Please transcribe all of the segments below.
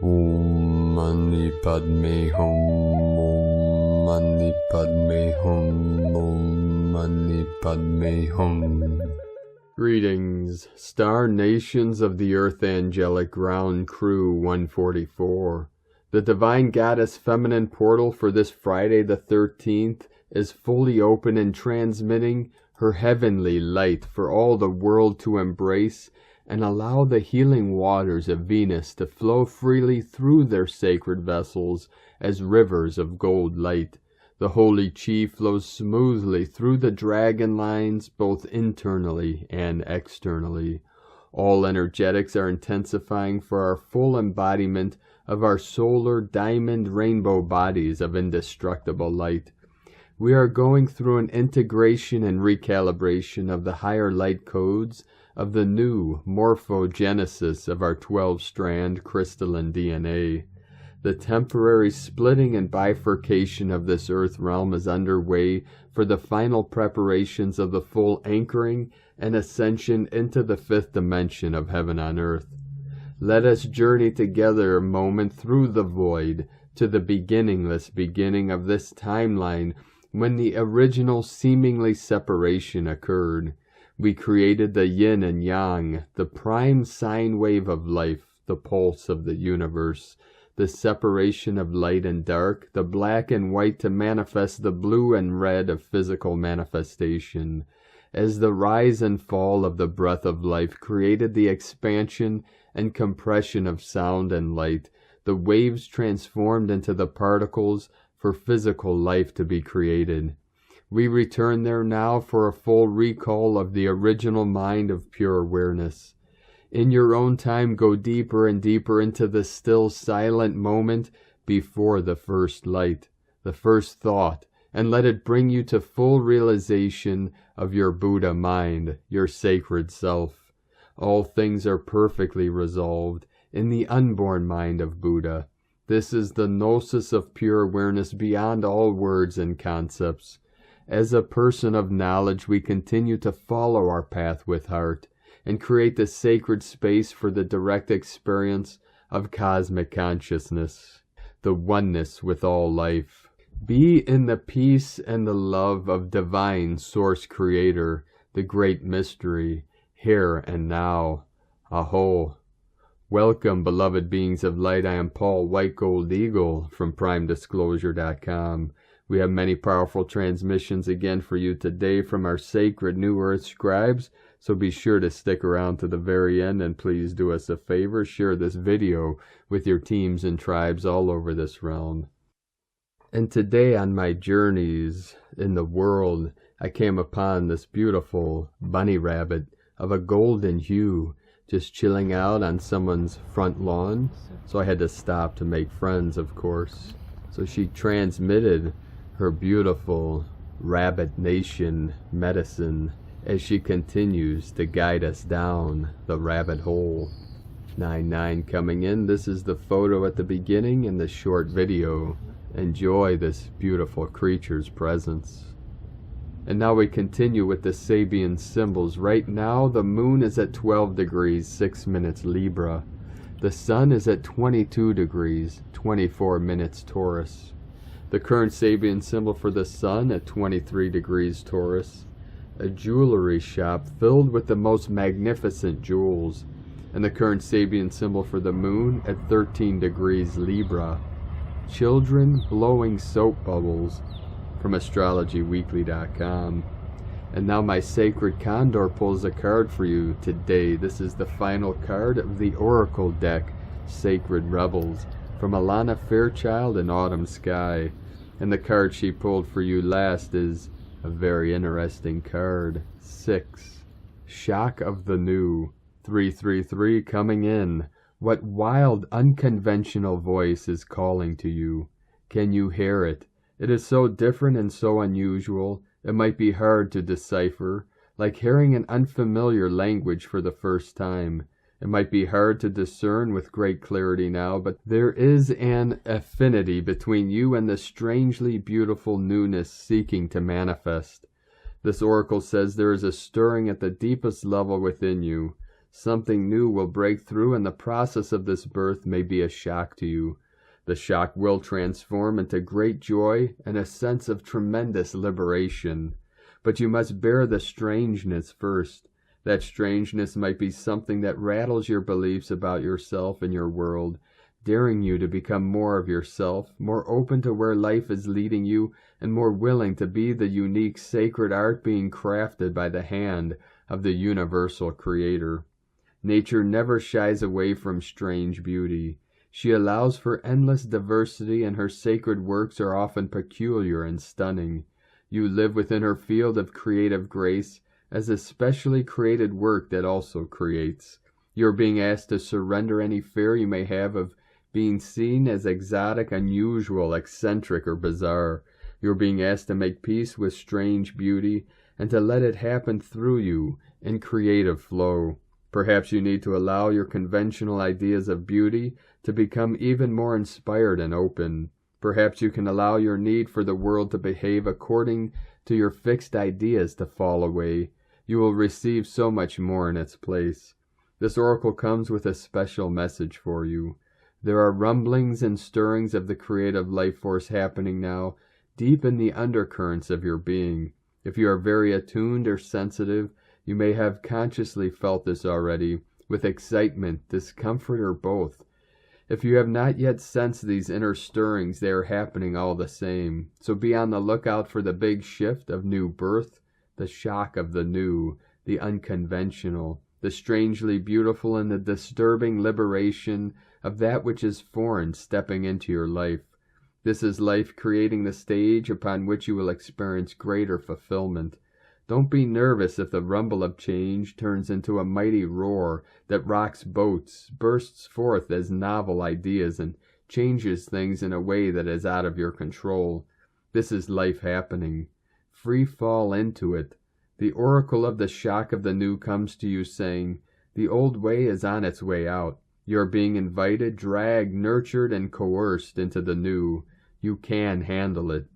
Om Mani Padme Hum, Om Mani Padme Hum, Om Mani Padme Hum. Greetings, star nations of the Earth Angelic Ground Crew 144. The Divine Goddess Feminine portal for this Friday the 13th is fully open and transmitting her heavenly light for all the world to embrace, and allow the healing waters of Venus to flow freely through their sacred vessels as rivers of gold light. The Holy Chi flows smoothly through the dragon lines both internally and externally. All energetics are intensifying for our full embodiment of our solar diamond rainbow bodies of indestructible light. We are going through an integration and recalibration of the higher light codes of the new morphogenesis of our 12-strand crystalline DNA. The temporary splitting and bifurcation of this earth realm is underway for the final preparations of the full anchoring and ascension into the fifth dimension of heaven on earth. Let us journey together a moment through the void to the beginningless beginning of this timeline when the original seemingly separation occurred. We created the yin and yang, the prime sine wave of life, the pulse of the universe, the separation of light and dark, the black and white to manifest the blue and red of physical manifestation. As the rise and fall of the breath of life created the expansion and compression of sound and light, the waves transformed into the particles for physical life to be created. We return there now for a full recall of the original mind of pure awareness. In your own time, go deeper and deeper into the still silent moment before the first light, the first thought, and let it bring you to full realization of your Buddha mind, your sacred self. All things are perfectly resolved in the unborn mind of Buddha. This is the gnosis of pure awareness beyond all words and concepts. As a person of knowledge, we continue to follow our path with heart and create the sacred space for the direct experience of cosmic consciousness, the oneness with all life. Be in the peace and the love of divine source creator, the great mystery, here and now. Aho. Welcome, beloved beings of light. I am Paul White Gold Eagle from PrimeDisclosure.com. We have many powerful transmissions again for you today from our sacred New Earth scribes, so be sure to stick around to the very end, and please do us a favor, share this video with your teams and tribes all over this realm. And today on my journeys in the world, I came upon this beautiful bunny rabbit of a golden hue, just chilling out on someone's front lawn, so I had to stop to make friends, of course. So she transmitted her beautiful Rabbit Nation medicine as she continues to guide us down the rabbit hole. 99 coming in. This is the photo at the beginning and the short video. Enjoy this beautiful creature's presence. And now we continue with the Sabian symbols. Right now the moon is at 12 degrees 6 minutes Libra. The sun is at 22 degrees 24 minutes Taurus. The current Sabian symbol for the sun at 23 degrees Taurus. A jewelry shop filled with the most magnificent jewels. And the current Sabian symbol for the moon at 13 degrees Libra. Children blowing soap bubbles from astrologyweekly.com. And now my sacred Condor pulls a card for you today. This is the final card of the Oracle deck, Sacred Rebels, from Alana Fairchild and Autumn Sky. And the card she pulled for you last is a very interesting card. 6. Shock of the New. 333 coming in. What wild, unconventional voice is calling to you? Can you hear it? It is so different and so unusual, it might be hard to decipher, like hearing an unfamiliar language for the first time. It might be hard to discern with great clarity now, but there is an affinity between you and the strangely beautiful newness seeking to manifest. This oracle says there is a stirring at the deepest level within you, Something new will break through, and the process of this birth may be a shock to you. The shock will transform into great joy and a sense of tremendous liberation. But you must bear the strangeness first. That strangeness might be something that rattles your beliefs about yourself and your world, daring you to become more of yourself, more open to where life is leading you, and more willing to be the unique sacred art being crafted by the hand of the universal creator. Nature never shies away from strange beauty. She allows for endless diversity, and her sacred works are often peculiar and stunning. You live within her field of creative grace as a specially created work that also creates. You are being asked to surrender any fear you may have of being seen as exotic, unusual, eccentric, or bizarre. You are being asked to make peace with strange beauty and to let it happen through you in creative flow. Perhaps you need to allow your conventional ideas of beauty to become even more inspired and open. Perhaps you can allow your need for the world to behave according to your fixed ideas to fall away. You will receive so much more in its place. This oracle comes with a special message for you. There are rumblings and stirrings of the creative life force happening now, deep in the undercurrents of your being. If you are very attuned or sensitive, you may have consciously felt this already, with excitement, discomfort, or both. If you have not yet sensed these inner stirrings, they are happening all the same. So be on the lookout for the big shift of new birth, the shock of the new, the unconventional, the strangely beautiful, and the disturbing liberation of that which is foreign stepping into your life. This is life creating the stage upon which you will experience greater fulfillment. Don't be nervous if the rumble of change turns into a mighty roar that rocks boats, bursts forth as novel ideas, and changes things in a way that is out of your control. This is life happening. Free fall into it. The oracle of the shock of the new comes to you saying, the old way is on its way out. You are being invited, dragged, nurtured, and coerced into the new. You can handle it.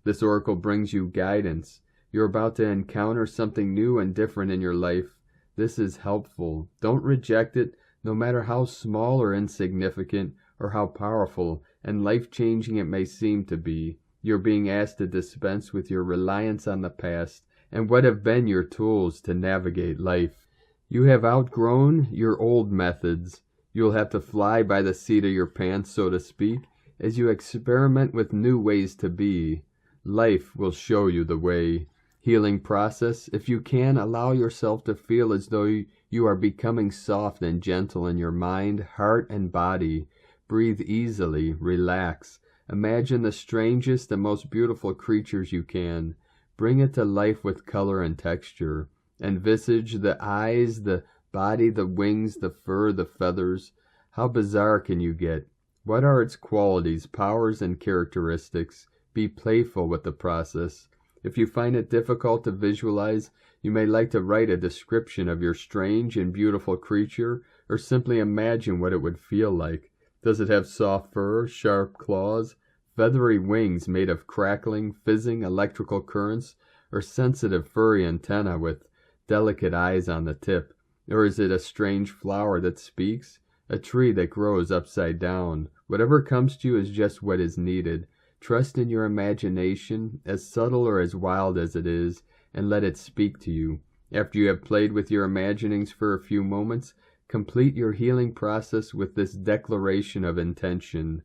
This oracle brings you guidance. You're about to encounter something new and different in your life. This is helpful. Don't reject it, no matter how small or insignificant, or how powerful and life-changing it may seem to be. You're being asked to dispense with your reliance on the past and what have been your tools to navigate life. You have outgrown your old methods. You'll have to fly by the seat of your pants, so to speak, as you experiment with new ways to be. Life will show you the way. Healing process, if you can, allow yourself to feel as though you are becoming soft and gentle in your mind, heart, and body. Breathe easily, relax. Imagine the strangest and most beautiful creatures you can. Bring it to life with color and texture. Envisage the eyes, the body, the wings, the fur, the feathers. How bizarre can you get? What are its qualities, powers, and characteristics? Be playful with the process. If you find it difficult to visualize, you may like to write a description of your strange and beautiful creature, or simply imagine what it would feel like. Does it have soft fur, sharp claws, feathery wings made of crackling, fizzing electrical currents, or sensitive furry antennae with delicate eyes on the tip? Or is it a strange flower that speaks, a tree that grows upside down? Whatever comes to you is just what is needed. Trust in your imagination, as subtle or as wild as it is, and let it speak to you. After you have played with your imaginings for a few moments, complete your healing process with this declaration of intention.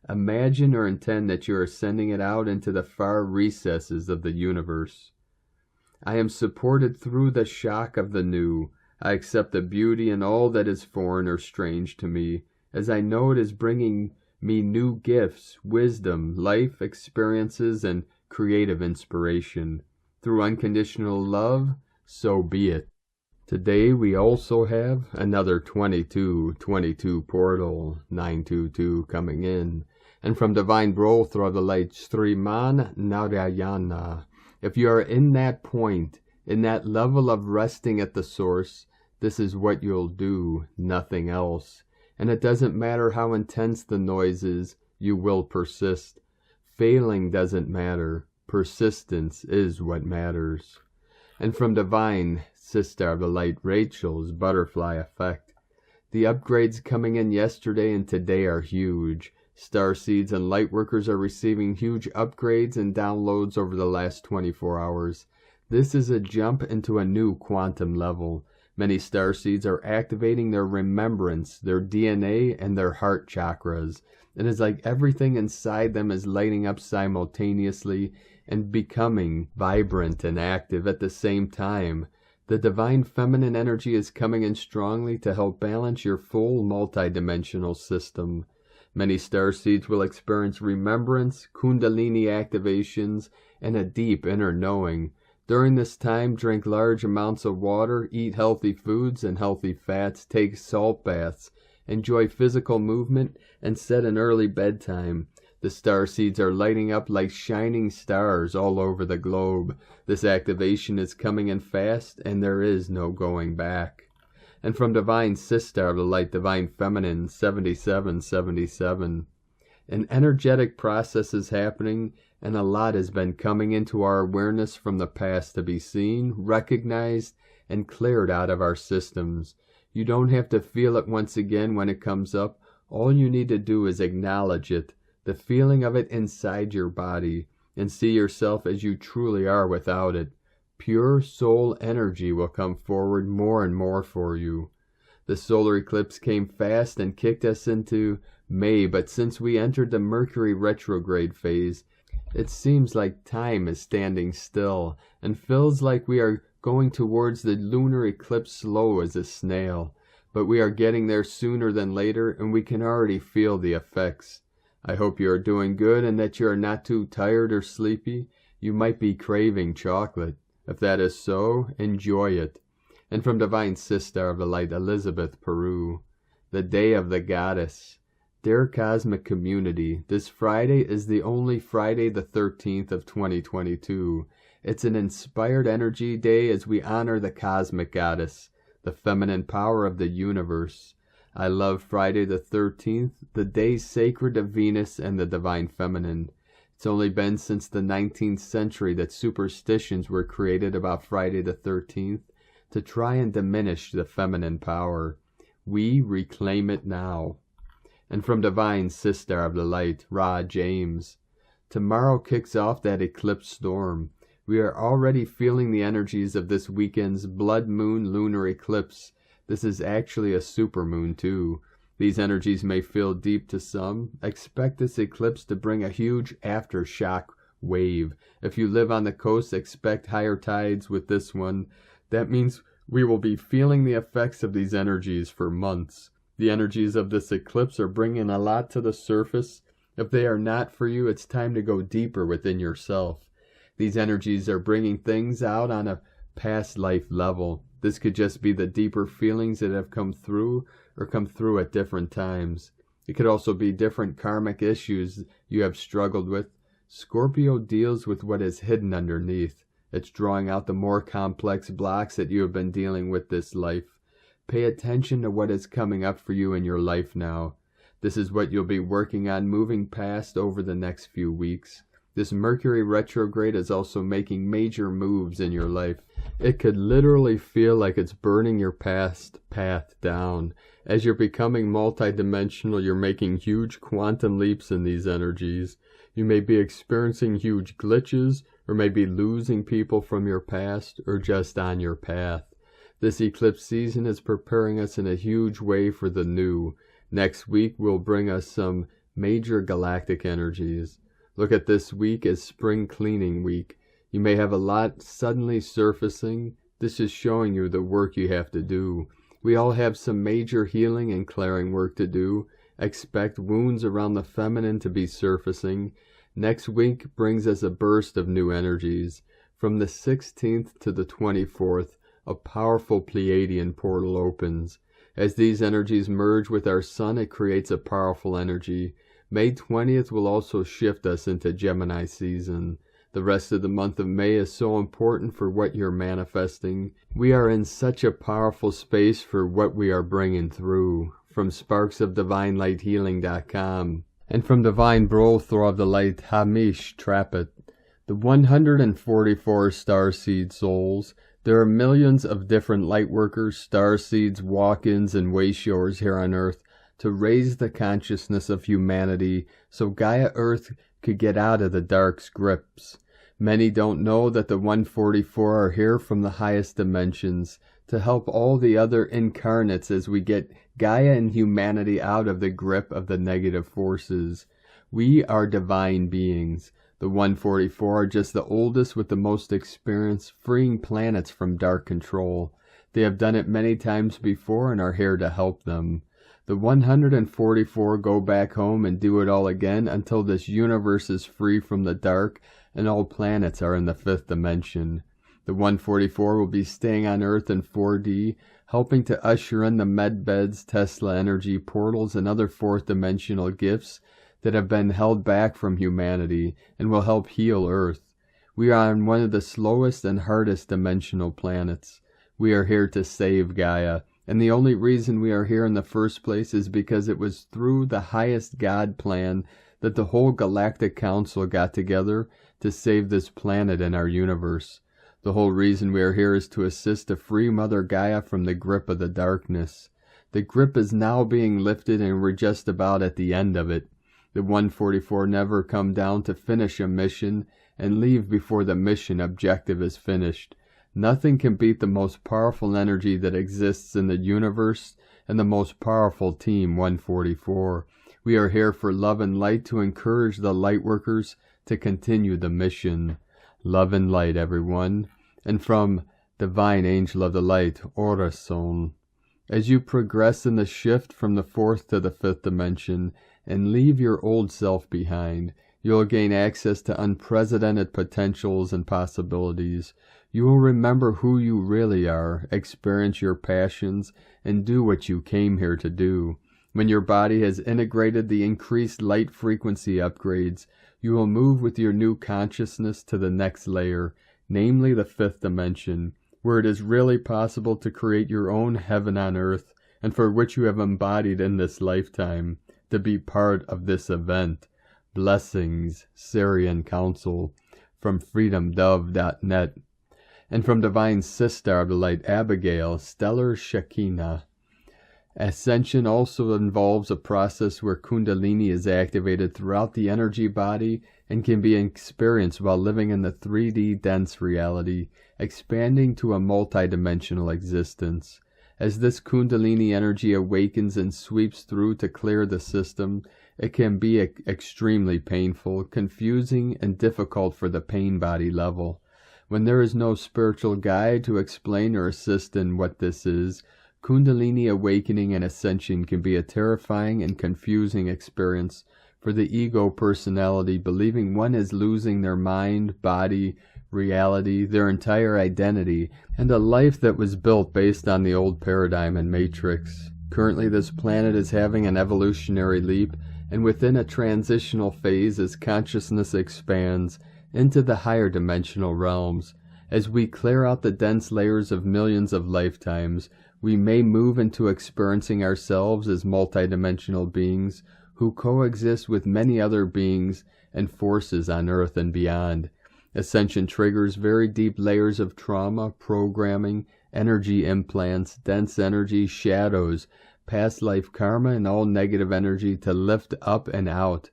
Imagine or intend that you are sending it out into the far recesses of the universe. I am supported through the shock of the new. I accept the beauty in all that is foreign or strange to me, as I know it is bringing me new gifts, wisdom, life experiences, and creative inspiration. Through unconditional love, so be it. Today we also have another 2222 portal, 922 coming in. And from Divine Growth through the light, Sriman Narayana. If you are in that point, in that level of resting at the source, this is what you'll do, nothing else. And it doesn't matter how intense the noise is, you will persist. Failing doesn't matter. Persistence is what matters. And from Divine, Sister of the Light Rachel's Butterfly Effect. The upgrades coming in yesterday and today are huge. Starseeds and Lightworkers are receiving huge upgrades and downloads over the last 24 hours. This is a jump into a new quantum level. Many Starseeds are activating their remembrance, their DNA, and their heart chakras. It is like everything inside them is lighting up simultaneously and becoming vibrant and active at the same time. The divine feminine energy is coming in strongly to help balance your full multidimensional system. Many starseeds will experience remembrance, kundalini activations, and a deep inner knowing. During this time, drink large amounts of water, eat healthy foods and healthy fats, take salt baths, enjoy physical movement, and set an early bedtime. The starseeds are lighting up like shining stars all over the globe. This activation is coming in fast, and there is no going back. And from Divine Sister of the Light, Divine Feminine, 7777. An energetic process is happening, and a lot has been coming into our awareness from the past to be seen, recognized, and cleared out of our systems. You don't have to feel it once again when it comes up. All you need to do is acknowledge it, the feeling of it inside your body, and see yourself as you truly are without it. Pure soul energy will come forward more and more for you. The solar eclipse came fast and kicked us into May, but since we entered the Mercury retrograde phase, it seems like time is standing still and feels like we are going towards the lunar eclipse slow as a snail. But we are getting there sooner than later, and we can already feel the effects. I hope you are doing good and that you are not too tired or sleepy. You might be craving chocolate. If that is so, enjoy it. And from Divine Sister of the Light, Elizabeth Peru, the Day of the Goddess. Dear Cosmic Community, this Friday is the only Friday the 13th of 2022. It's an inspired energy day as we honor the Cosmic Goddess, the feminine power of the universe. I love Friday the 13th, the day sacred to Venus and the Divine Feminine. It's only been since the 19th century that superstitions were created about Friday the 13th to try and diminish the feminine power. We reclaim it now. And from Divine Sister of the Light, Ra James. Tomorrow kicks off that eclipse storm. We are already feeling the energies of this weekend's blood moon lunar eclipse. This is actually a supermoon too. These energies may feel deep to some. Expect this eclipse to bring a huge aftershock wave. If you live on the coast, expect higher tides with this one. That means we will be feeling the effects of these energies for months. The energies of this eclipse are bringing a lot to the surface. If they are not for you, it's time to go deeper within yourself. These energies are bringing things out on a past life level. This could just be the deeper feelings that have come through or come through at different times. It could also be different karmic issues you have struggled with. Scorpio deals with what is hidden underneath. It's drawing out the more complex blocks that you have been dealing with this life. Pay attention to what is coming up for you in your life now. This is what you'll be working on moving past over the next few weeks. This Mercury retrograde is also making major moves in your life. It could literally feel like it's burning your past path down. As you're becoming multidimensional, you're making huge quantum leaps in these energies. You may be experiencing huge glitches, or maybe losing people from your past, or just on your path. This eclipse season is preparing us in a huge way for the new. Next week will bring us some major galactic energies. Look at this week as spring cleaning week. You may have a lot suddenly surfacing. This is showing you the work you have to do. We all have some major healing and clearing work to do. Expect wounds around the feminine to be surfacing. Next week brings us a burst of new energies. From the 16th to the 24th, a powerful Pleiadian portal opens. As these energies merge with our sun, it creates a powerful energy. May 20th will also shift us into Gemini season. The rest of the month of May is so important for what you're manifesting. We are in such a powerful space for what we are bringing through. From sparksofdivinelighthealing.com and from Divine Brothor of the Light, Hamish Trappett. The 144 starseed souls, There are millions of different lightworkers, starseeds, walk-ins, and wayshowers here on Earth to raise the consciousness of humanity so Gaia Earth could get out of the dark's grips. Many don't know that the 144 are here from the highest dimensions to help all the other incarnates as we get Gaia and humanity out of the grip of the negative forces. We are divine beings. The 144 are just the oldest with the most experience freeing planets from dark control. They have done it many times before and are here to help them. The 144 go back home and do it all again until this universe is free from the dark and all planets are in the 5th dimension. The 144 will be staying on Earth in 4D, helping to usher in the medbeds, Tesla energy portals, and other 4th dimensional gifts that have been held back from humanity and will help heal Earth. We are on one of the slowest and hardest dimensional planets. We are here to save Gaia, and the only reason we are here in the first place is because it was through the highest God plan that the whole Galactic Council got together to save this planet and our universe. The whole reason we are here is to assist to free Mother Gaia from the grip of the darkness. The grip is now being lifted and we're just about at the end of it. The 144 never come down to finish a mission and leave before the mission objective is finished. Nothing can beat the most powerful energy that exists in the universe and the most powerful team 144. We are here for love and light to encourage the lightworkers to continue the mission. Love and light, everyone. And from Divine Angel of the Light, Orason. As you progress in the shift from the 4th to the 5th dimension and leave your old self behind, you will gain access to unprecedented potentials and possibilities. You will remember who you really are, experience your passions, and do what you came here to do. When your body has integrated the increased light frequency upgrades, you will move with your new consciousness to the next layer, namely the 5th dimension, where it is really possible to create your own heaven on earth, and for which you have embodied in this lifetime, to be part of this event. Blessings, Syrian Council, from freedomdove.net, and from Divine Sister of the Light, Abigail, Stellar Shekinah. Ascension also involves a process where Kundalini is activated throughout the energy body and can be experienced while living in the 3D dense reality, expanding to a multidimensional existence. As this Kundalini energy awakens and sweeps through to clear the system, it can be extremely painful, confusing, and difficult for the pain body level. When there is no spiritual guide to explain or assist in what this is, Kundalini awakening and ascension can be a terrifying and confusing experience for the ego personality, believing one is losing their mind, body, reality, their entire identity, and a life that was built based on the old paradigm and matrix. Currently, this planet is having an evolutionary leap, and within a transitional phase as consciousness expands into the higher dimensional realms. As we clear out the dense layers of millions of lifetimes, we may move into experiencing ourselves as multidimensional beings who coexist with many other beings and forces on Earth and beyond. Ascension triggers very deep layers of trauma, programming, energy implants, dense energy, shadows, past life karma, and all negative energy to lift up and out.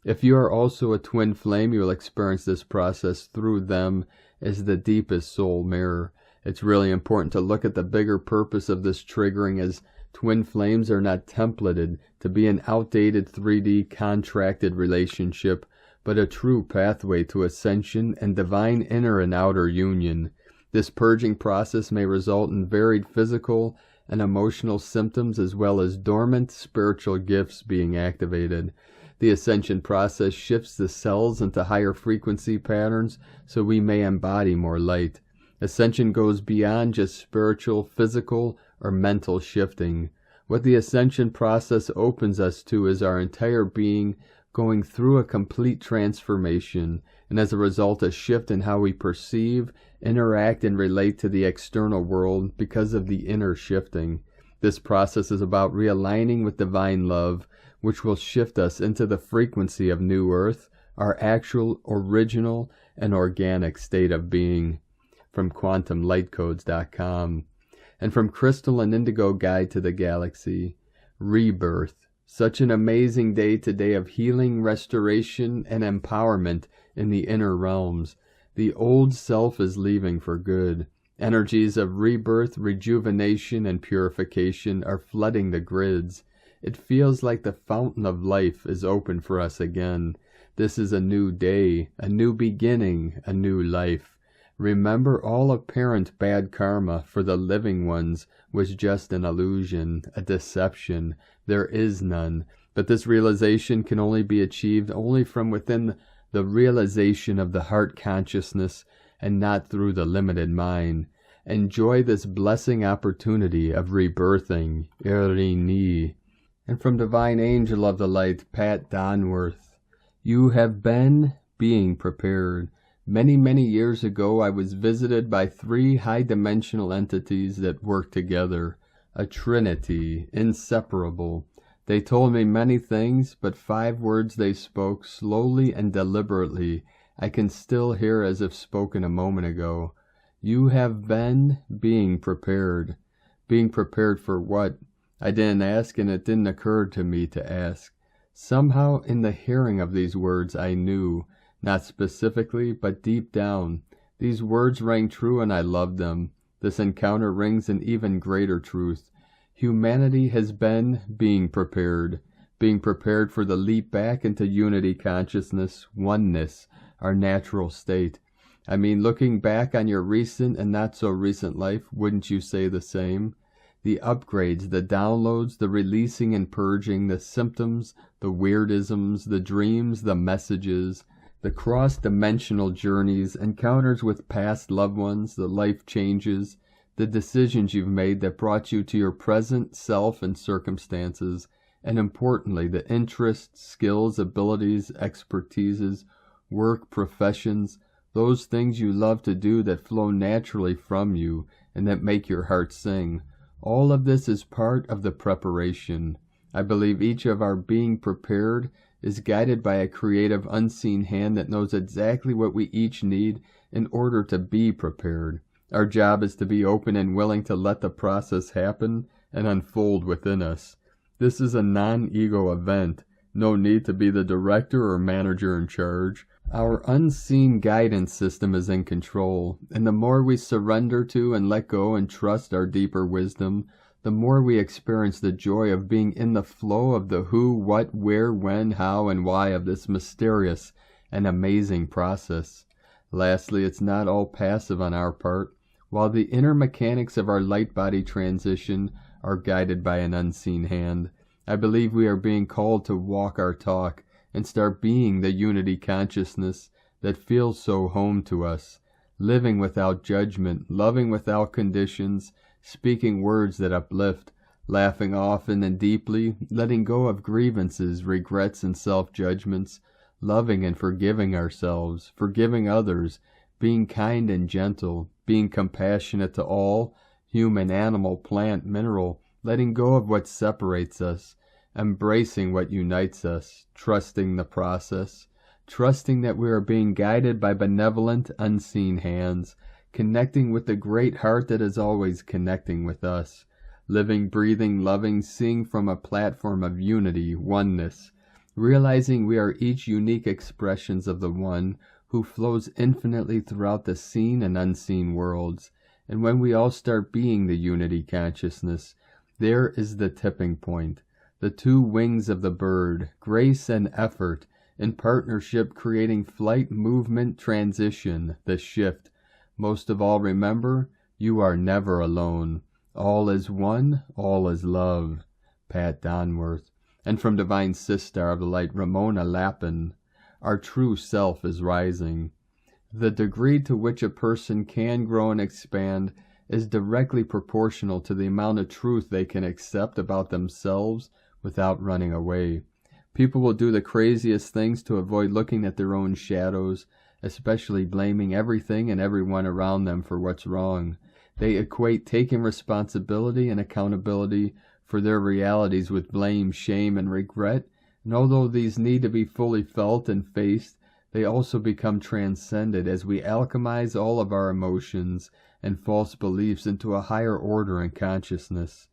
If you are also a twin flame, you will experience this process through them as the deepest soul mirror. It's really important to look at the bigger purpose of this triggering, as twin flames are not templated to be an outdated 3D contracted relationship, but a true pathway to ascension and divine inner and outer union. This purging process may result in varied physical and emotional symptoms as well as dormant spiritual gifts being activated. The ascension process shifts the cells into higher frequency patterns so we may embody more light. Ascension goes beyond just spiritual, physical, or mental shifting. What the ascension process opens us to is our entire being going through a complete transformation, and as a result a shift in how we perceive, interact, and relate to the external world because of the inner shifting. This process is about realigning with divine love, which will shift us into the frequency of New Earth, our actual, original, and organic state of being. from quantumlightcodes.com. And from Crystal and Indigo Guide to the Galaxy, Rebirth. Such an amazing day today of healing, restoration, and empowerment in the inner realms. The old self is leaving for good. Energies of rebirth, rejuvenation, and purification are flooding the grids. It feels like the fountain of life is open for us again. This is a new day, a new beginning, a new life. Remember, all apparent bad karma for the living ones was just an illusion, a deception. There is none. But this realization can only be achieved only from within the realization of the heart consciousness and not through the limited mind. Enjoy this blessing opportunity of rebirthing. Irene E. And from Divine Angel of the Light, Pat Donworth. You have been being prepared. Many, many years ago, I was visited by 3 high-dimensional entities that work together, a trinity, inseparable. They told me many things, but 5 words they spoke, slowly and deliberately, I can still hear as if spoken a moment ago. You have been being prepared. Being prepared for what? I didn't ask, and it didn't occur to me to ask. Somehow, in the hearing of these words, I knew. Not specifically, but deep down. These words rang true and I loved them. This encounter rings an even greater truth. Humanity has been being prepared for the leap back into unity consciousness, oneness, our natural state. I mean, looking back on your recent and not so recent life, wouldn't you say the same? The upgrades, the downloads, the releasing and purging, the symptoms, the weirdisms, the dreams, the messages, the cross-dimensional journeys, encounters with past loved ones, the life changes, the decisions you've made that brought you to your present self and circumstances, and importantly, the interests, skills, abilities, expertises, work, professions, those things you love to do that flow naturally from you and that make your heart sing. All of this is part of the preparation. I believe each of our being prepared is guided by a creative unseen hand that knows exactly what we each need in order to be prepared. Our job is to be open and willing to let the process happen and unfold within us. This is a non-ego event. No need to be the director or manager in charge. Our unseen guidance system is in control, and the more we surrender to and let go and trust our deeper wisdom, the more we experience the joy of being in the flow of the who, what, where, when, how, and why of this mysterious and amazing process. Lastly, it's not all passive on our part. While the inner mechanics of our light body transition are guided by an unseen hand, I believe we are being called to walk our talk and start being the unity consciousness that feels so home to us, living without judgment, loving without conditions, speaking words that uplift, laughing often and deeply, letting go of grievances, regrets, and self-judgments, loving and forgiving ourselves, forgiving others, being kind and gentle, being compassionate to all, human, animal, plant, mineral, letting go of what separates us, embracing what unites us, trusting the process, trusting that we are being guided by benevolent, unseen hands, connecting with the great heart that is always connecting with us, living, breathing, loving, seeing from a platform of unity, oneness, realizing we are each unique expressions of the One who flows infinitely throughout the seen and unseen worlds. And when we all start being the unity consciousness, there is the tipping point, the 2 wings of the bird, grace and effort, in partnership creating flight, movement, transition, the shift. Most of all, remember, you are never alone. All is one, all is love. Pat Donworth. And from Divine Sister of the Light, Ramona Lappin. Our true self is rising. The degree to which a person can grow and expand is directly proportional to the amount of truth they can accept about themselves without running away. People will do the craziest things to avoid looking at their own shadows, especially blaming everything and everyone around them for what's wrong. They equate taking responsibility and accountability for their realities with blame, shame, and regret, and although these need to be fully felt and faced, they also become transcended as we alchemize all of our emotions and false beliefs into a higher order in consciousness.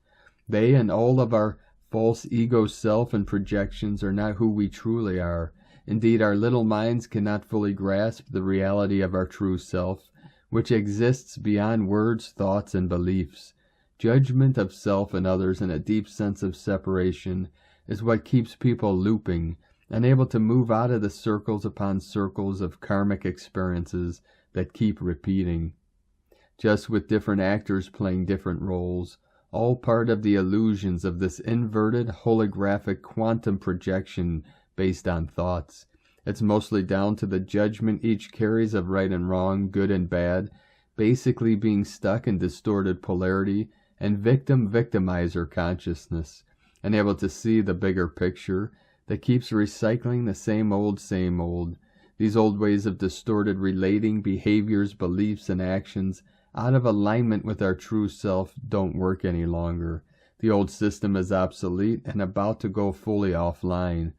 They and all of our false ego self and projections are not who we truly are. Indeed, our little minds cannot fully grasp the reality of our true self, which exists beyond words, thoughts, and beliefs. Judgment of self and others and a deep sense of separation is what keeps people looping, unable to move out of the circles upon circles of karmic experiences that keep repeating. Just with different actors playing different roles, all part of the illusions of this inverted holographic quantum projection based on thoughts. It's mostly down to the judgment each carries of right and wrong, good and bad, basically being stuck in distorted polarity and victim-victimizer consciousness, unable to see the bigger picture that keeps recycling the same old. These old ways of distorted relating, behaviors, beliefs, and actions out of alignment with our true self don't work any longer. The old system is obsolete and about to go fully offline.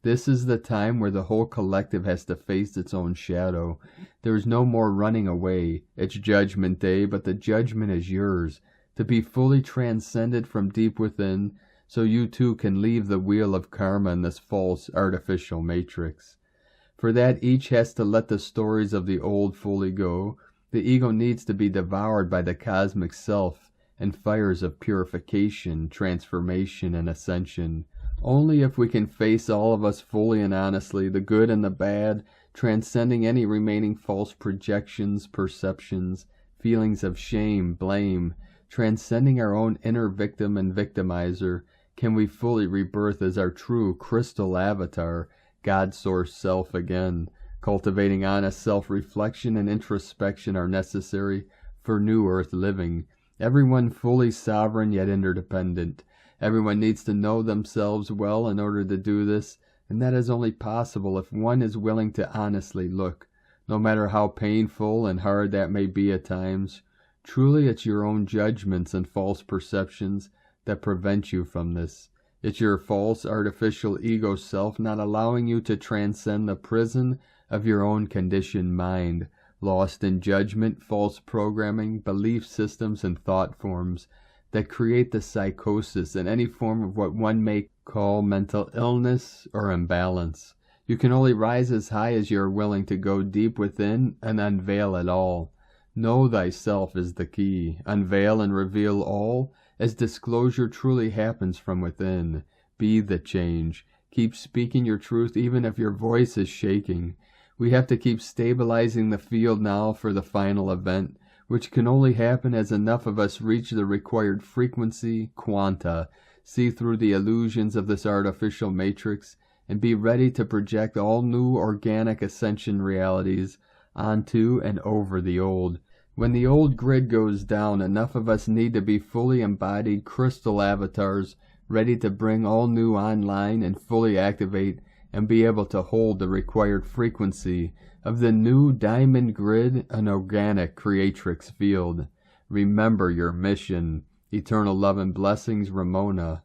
This is the time where the whole collective has to face its own shadow. There is no more running away. It's judgment day, but the judgment is yours, to be fully transcended from deep within, so you too can leave the wheel of karma in this false, artificial matrix. For that, each has to let the stories of the old fully go. The ego needs to be devoured by the cosmic self and fires of purification, transformation, and ascension. Only if we can face all of us fully and honestly, the good and the bad, transcending any remaining false projections, perceptions, feelings of shame, blame, transcending our own inner victim and victimizer, can we fully rebirth as our true crystal avatar, God Source Self again. Cultivating honest self-reflection and introspection are necessary for new earth living. Everyone fully sovereign yet interdependent. Everyone needs to know themselves well in order to do this, and that is only possible if one is willing to honestly look, no matter how painful and hard that may be at times. Truly, it's your own judgments and false perceptions that prevent you from this. It's your false, artificial ego self not allowing you to transcend the prison of your own conditioned mind, lost in judgment, false programming, belief systems, and thought forms that create the psychosis and any form of what one may call mental illness or imbalance. You can only rise as high as you are willing to go deep within and unveil it all. Know thyself is the key. Unveil and reveal all, as disclosure truly happens from within. Be the change. Keep speaking your truth even if your voice is shaking. We have to keep stabilizing the field now for the final event, which can only happen as enough of us reach the required frequency, quanta, see through the illusions of this artificial matrix, and be ready to project all new organic ascension realities onto and over the old. When the old grid goes down, enough of us need to be fully embodied crystal avatars, ready to bring all new online and fully activate and be able to hold the required frequency of the new diamond grid and organic creatrix field. Remember your mission. Eternal love and blessings, Ramona.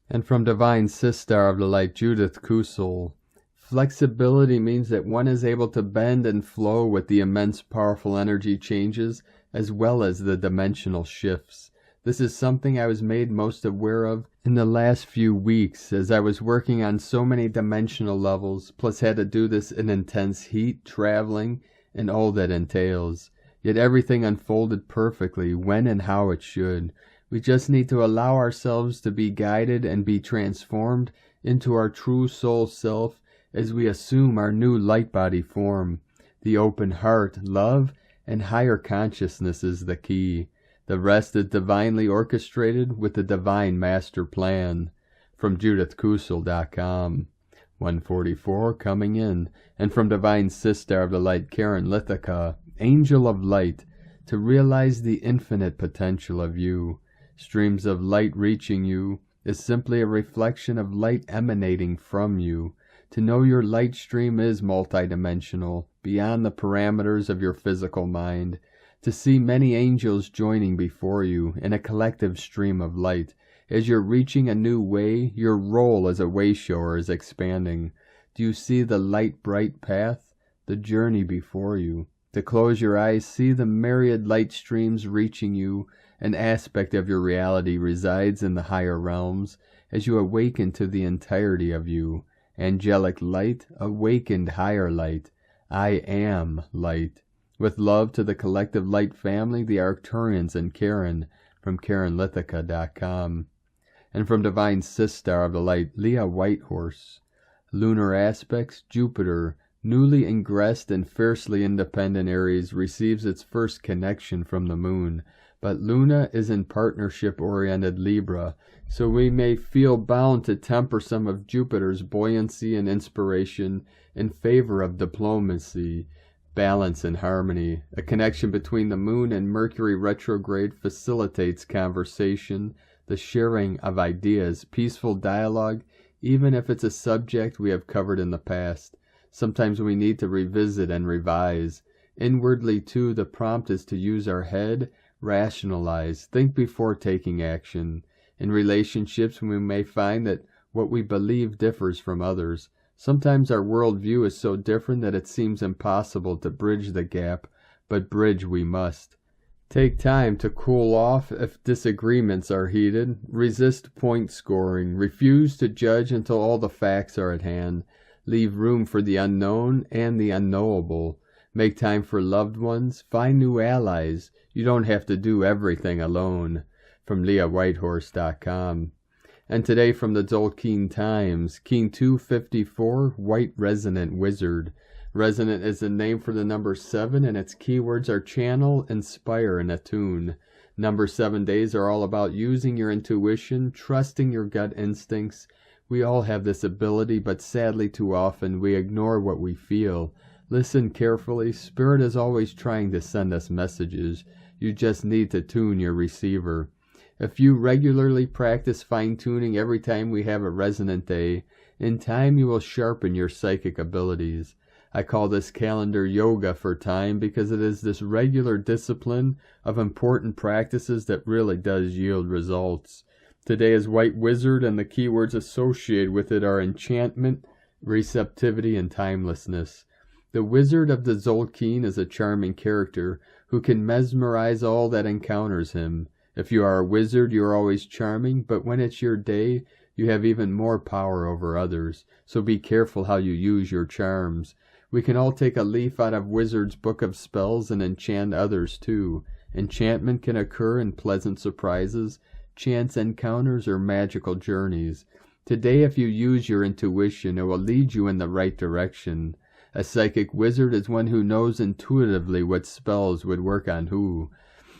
And from Divine Sister of the Light, Judith Kusel. Flexibility means that one is able to bend and flow with the immense powerful energy changes as well as the dimensional shifts. This is something I was made most aware of in the last few weeks as I was working on so many dimensional levels, plus had to do this in intense heat, traveling, and all that entails. Yet everything unfolded perfectly when and how it should. We just need to allow ourselves to be guided and be transformed into our true soul self as we assume our new light body form. The open heart, love, and higher consciousness is the key. The rest is divinely orchestrated with the divine master plan. From JudithKusel.com. 144 coming in. And from Divine Sister of the Light, Karen Lithica, Angel of Light, to realize the infinite potential of you. Streams of light reaching you is simply a reflection of light emanating from you. To know your light stream is multidimensional, beyond the parameters of your physical mind. To see many angels joining before you in a collective stream of light. As you're reaching a new way, your role as a wayshower is expanding. Do you see the light bright path? the journey before you. To close your eyes, see the myriad light streams reaching you. An aspect of your reality resides in the higher realms as you awaken to the entirety of you. Angelic light, awakened higher light. I am light. With love to the collective light family, the Arcturians and Karen from KarenLithica.com. And from Divine Sister of the Light, Leah Whitehorse. Lunar aspects, Jupiter, newly ingressed and fiercely independent Aries, receives its first connection from the moon. But Luna is in partnership-oriented Libra, so we may feel bound to temper some of Jupiter's buoyancy and inspiration in favor of diplomacy, balance and harmony. A connection between the moon and Mercury retrograde facilitates conversation, the sharing of ideas, peaceful dialogue, even if it's a subject we have covered in the past. Sometimes we need to revisit and revise. Inwardly, too, the prompt is to use our head, rationalize, think before taking action. In relationships, we may find that what we believe differs from others. Sometimes our worldview is so different that it seems impossible to bridge the gap, but bridge we must. Take time to cool off if disagreements are heated. Resist point scoring. Refuse to judge until all the facts are at hand. Leave room for the unknown and the unknowable. Make time for loved ones. Find new allies. You don't have to do everything alone. From LeahWhitehorse.com. And today from the Zolkeen Times, Keen 254, White Resonant Wizard. Resonant is the name for the number 7, and its keywords are channel, inspire, and attune. Number 7 days are all about using your intuition, trusting your gut instincts. We all have this ability, but sadly too often we ignore what we feel. Listen carefully. Spirit is always trying to send us messages. You just need to tune your receiver. If you regularly practice fine-tuning every time we have a resonant day, in time you will sharpen your psychic abilities. I call this calendar yoga for time because it is this regular discipline of important practices that really does yield results. Today is White Wizard, and the keywords associated with it are enchantment, receptivity, and timelessness. The Wizard of the Zolkeen is a charming character who can mesmerize all that encounters him. If you are a wizard, you are always charming, but when it's your day, you have even more power over others. So be careful how you use your charms. We can all take a leaf out of Wizard's Book of Spells and enchant others too. Enchantment can occur in pleasant surprises, chance encounters, or magical journeys. Today, if you use your intuition, it will lead you in the right direction. A psychic wizard is one who knows intuitively what spells would work on who.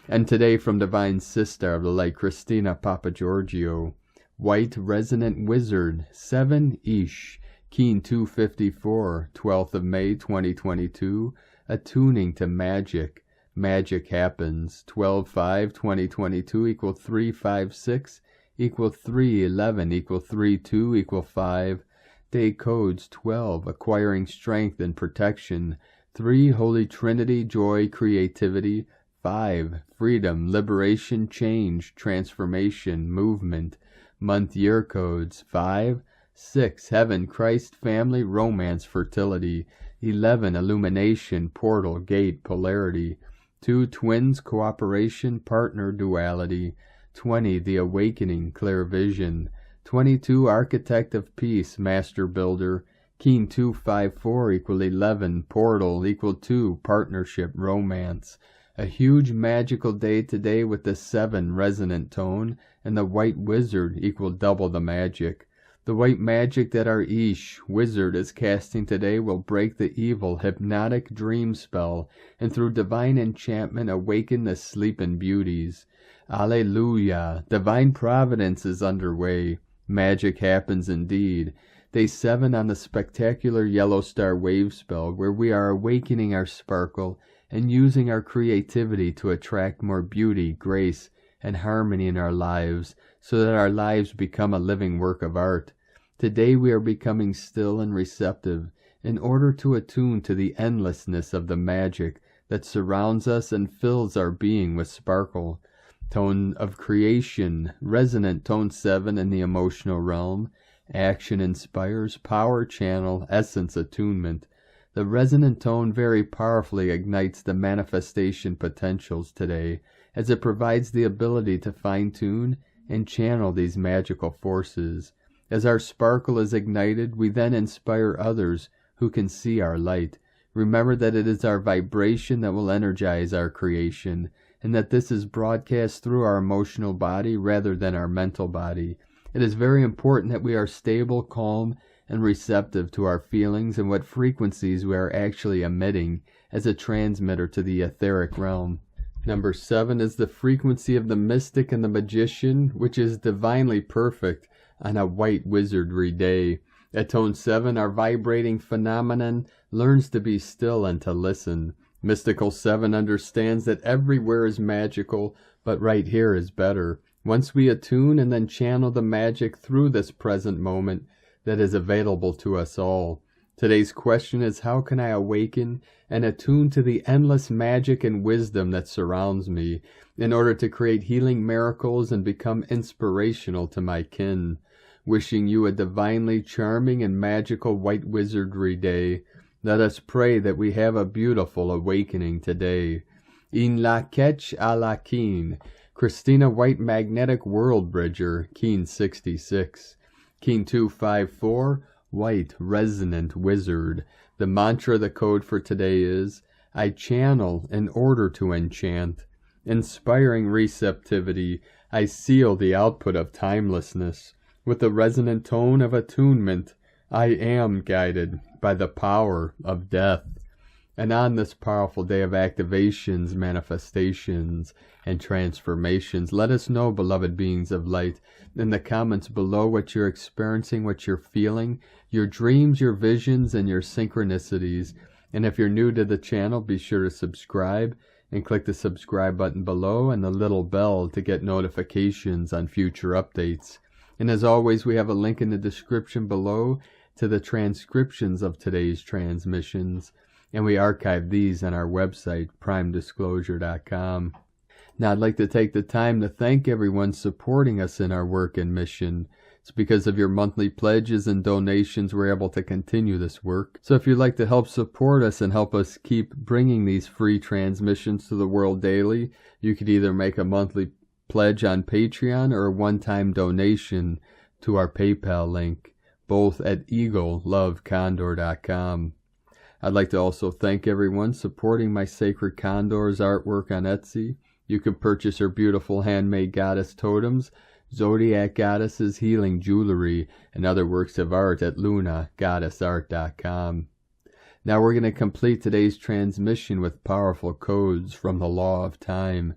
And today from Divine Sister of the Light, Christina Papagiorgio, White Resonant Wizard, 7 Ish, Keen 254, 12th of May 2022, attuning to magic. Magic happens. 12/5/2022 equal 356 equal 311 equal 32 equal 5. Day codes 12, acquiring strength and protection. 3, Holy Trinity, joy, creativity. 5, freedom, liberation, change, transformation, movement. Month year codes 5, 6, heaven, Christ, family, romance, fertility. 11, illumination, portal, gate, polarity. 2, twins, cooperation, partner, duality. 20, the awakening, clear vision. 22, architect of peace, master builder. Keen 254 equal 11, portal equal 2, partnership, romance. A huge magical day today with the 7 resonant tone, and the White Wizard equal double the magic. The white magic that our Ish, Wizard, is casting today will break the evil hypnotic dream spell, and through divine enchantment awaken the sleeping beauties. Alleluia! Divine providence is underway. Magic happens indeed. Day 7 on the spectacular Yellow Star wave spell, where we are awakening our sparkle and using our creativity to attract more beauty, grace, and harmony in our lives, so that our lives become a living work of art. Today we are becoming still and receptive in order to attune to the endlessness of the magic that surrounds us and fills our being with sparkle. Tone of creation, resonant tone 7 in the emotional realm. Action inspires, power channel, essence attunement. The resonant tone very powerfully ignites the manifestation potentials today, as it provides the ability to fine-tune and channel these magical forces. As our sparkle is ignited, we then inspire others who can see our light. Remember that it is our vibration that will energize our creation, and that this is broadcast through our emotional body rather than our mental body. It is very important that we are stable, calm, and receptive to our feelings and what frequencies we are actually emitting as a transmitter to the etheric realm. Number 7 is the frequency of the mystic and the magician, which is divinely perfect on a white wizardry day. At tone 7, our vibrating phenomenon learns to be still and to listen. Mystical 7 understands that everywhere is magical, but right here is better. Once we attune and then channel the magic through this present moment that is available to us all. Today's question is, how can I awaken and attune to the endless magic and wisdom that surrounds me in order to create healing miracles and become inspirational to my kin? Wishing you a divinely charming and magical white wizardry day. Let us pray that we have a beautiful awakening today. In la ketch a la keen. Christina White Magnetic World Bridger, Keen 66. Keen 254, White Resonant Wizard. The mantra, the code for today is, I channel in order to enchant. Inspiring receptivity, I seal the output of timelessness. With the resonant tone of attunement, I am guided by the power of death. And on this powerful day of activations, manifestations, and transformations, let us know, beloved beings of light, in the comments below what you're experiencing, what you're feeling, your dreams, your visions, and your synchronicities. And if you're new to the channel, be sure to subscribe and click the subscribe button below and the little bell to get notifications on future updates. And as always, we have a link in the description below to the transcriptions of today's transmissions, and we archive these on our website, primedisclosure.com. Now, I'd like to take the time to thank everyone supporting us in our work and mission. It's because of your monthly pledges and donations we're able to continue this work. So if you'd like to help support us and help us keep bringing these free transmissions to the world daily, you could either make a monthly pledge on Patreon or a one-time donation to our PayPal link, both at eaglelovecondor.com. I'd like to also thank everyone supporting my Sacred Condors artwork on Etsy. You can purchase her beautiful handmade goddess totems, zodiac goddesses, healing jewelry, and other works of art at lunagoddessart.com. Now we're going to complete today's transmission with powerful codes from the Law of Time.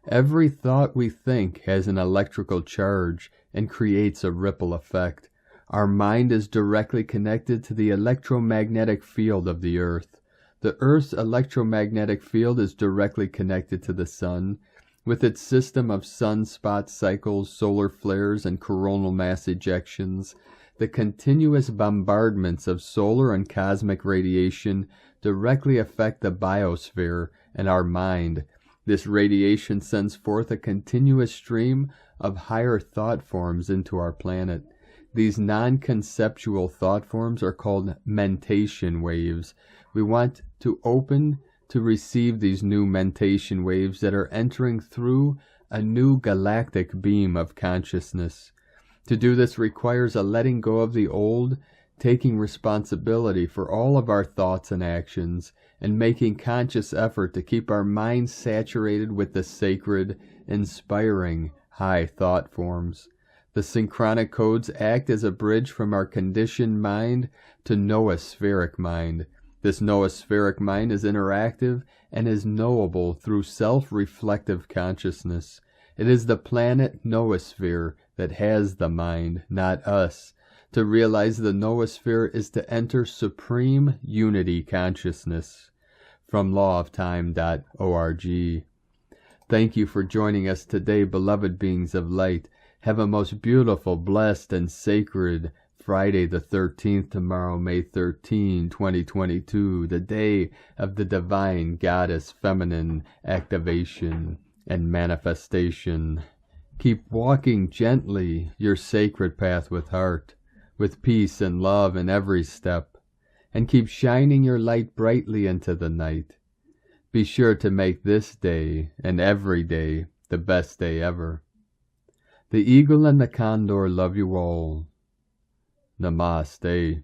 Every thought we think has an electrical charge and creates a ripple effect. Our mind is directly connected to the electromagnetic field of the Earth. The Earth's electromagnetic field is directly connected to the Sun, with its system of sunspot cycles, solar flares, and coronal mass ejections. The continuous bombardments of solar and cosmic radiation directly affect the biosphere and our mind. This radiation sends forth a continuous stream of higher thought forms into our planet. These non-conceptual thought forms are called mentation waves. We want to open to receive these new mentation waves that are entering through a new galactic beam of consciousness. To do this requires a letting go of the old, taking responsibility for all of our thoughts and actions, and making conscious effort to keep our minds saturated with the sacred, inspiring, high thought forms. The synchronic codes act as a bridge from our conditioned mind to noospheric mind. This noospheric mind is interactive and is knowable through self-reflective consciousness. It is the planet noosphere that has the mind, not us. To realize the noosphere is to enter supreme unity consciousness. From lawoftime.org. Thank you for joining us today, beloved beings of light. Have a most beautiful, blessed, and sacred Friday the 13th, tomorrow, May 13, 2022, the day of the Divine Goddess Feminine activation and manifestation. Keep walking gently your sacred path with heart, with peace and love in every step. and keep shining your light brightly into the night. Be sure to make this day and every day the best day ever. The eagle and the condor love you all. Namaste.